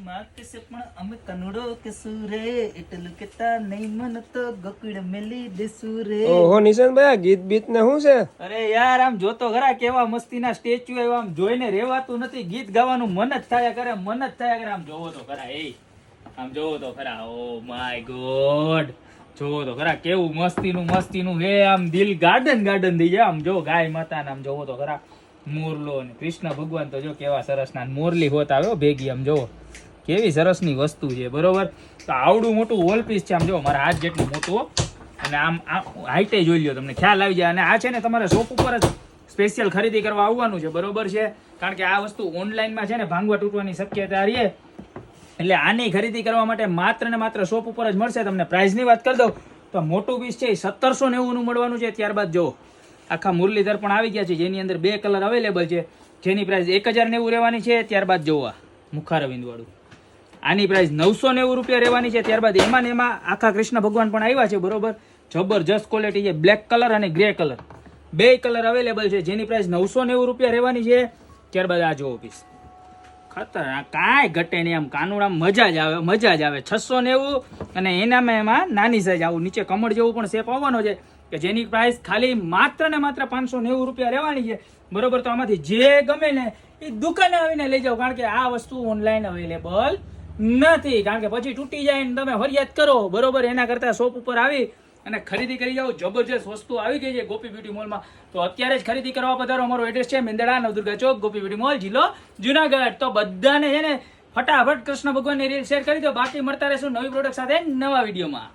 માં કેસે પણ અમે કનુડો કેસુ રે એટલું કેતા નહીં મન તો ગોકુળ મેલી દેસુ રે. ઓહો નિશાંતભાઈ, ગીત બીત ને શું છે? અરે યાર આમ જોતો ખરા કેવા મસ્તીના સ્ટેચ્યુ એવા આમ જોઈને રેવાતું નથી. ગીત ગાવાનું મન જ થાય કરે, મન જ થાય કરે. આમ જોવો તો ખરા, આમ જોવો તો ખરા. ઓ માય ગોડ, જોવો તો ખરા કેવું મસ્તીનું હે. આમ દિલ ગાર્ડન થઈ જાય. આમ જો ગાય માતા આમ જોવો તો ખરા. મોરલો ને કૃષ્ણ ભગવાન તો જો કેવા સરસ ના મોરલી હોત આવ્યો ભેગી. આમ જોવો કેવી સરસની વસ્તુ છે, બરોબર. તો આવડું મોટું વોલ પીસ છે, આમ જો મારા હાથ જેટલું મોટું, અને આમ હાઈટે જોઈ લ્યો, તમને ખ્યાલ આવી જાય. અને આ છે ને તમારે શોપ ઉપર જ સ્પેશિયલ ખરીદી કરવા આવવાનું છે, બરોબર છે. કારણ કે આ વસ્તુ ઓનલાઈનમાં છે ને ભાંગવા તૂટવાની શક્યતા રહે, એટલે આની ખરીદી કરવા માટે માત્ર ને માત્ર શોપ ઉપર જ મળશે. તમને પ્રાઇસની વાત કરી દઉં તો મોટું પીસ છે 1790 નું મળવાનું છે. ત્યારબાદ જો આખા મુરલીધર પણ આવી ગયા છે, જેની અંદર 2 કલર અવેલેબલ છે, જેની પ્રાઇસ 1090 રહેવાની છે. ત્યારબાદ જોવા મુખારવિંદ વાળું, આની પ્રાઇસ 990 રૂપિયા રહેવાની છે. ત્યારબાદ એમાં આખા કૃષ્ણ ભગવાન પણ આવ્યા છે, બરોબર. જબરજસ્ત ક્વોલિટી છે. બ્લેક કલર અને ગ્રે કલર 2 કલર અવેલેબલ છે, જેની પ્રાઇસ 990 રૂપિયા રહેવાની છે. ત્યારબાદ આ જોવો પીસ ખતરનાક, કાંઈ ઘટે નહીં. આમ કાનુડામ મજા જ આવે. 690 અને એમાં નાની સાઈઝ આવું નીચે કમળ જેવું પણ શેપ આવવાનો છે, કે જેની પ્રાઇસ ખાલી માત્ર ને માત્ર 590 રૂપિયા રહેવાની છે, બરોબર. તો આમાંથી જે ગમે ને એ દુકાને આવીને લઈ જાઓ, કારણ કે આ વસ્તુ ઓનલાઈન અવેલેબલ નથી. કારણ કે પછી તૂટી જાય ને તમે ફરિયાદ કરો, બરોબર. એના કરતા શોપ ઉપર આવી અને ખરીદી કરી જાઓ. જબરજસ્ત વસ્તુ આવી ગઈ છે ગોપી બ્યુટી મોલમાં. તો અત્યારે જ ખરીદી કરવા પધારો. અમારો એડ્રેસ છે મેંદડા નવદુર્ગા ચોક, ગોપી બ્યુટી મોલ, જિલ્લો જુનાગઢ. તો બધાને છે ને ફટાફટ કૃષ્ણ ભગવાનની રીલ શેર કરી દો. બાકી મળતા રહેશું નવી પ્રોડક્ટ સાથે નવા વિડીયોમાં.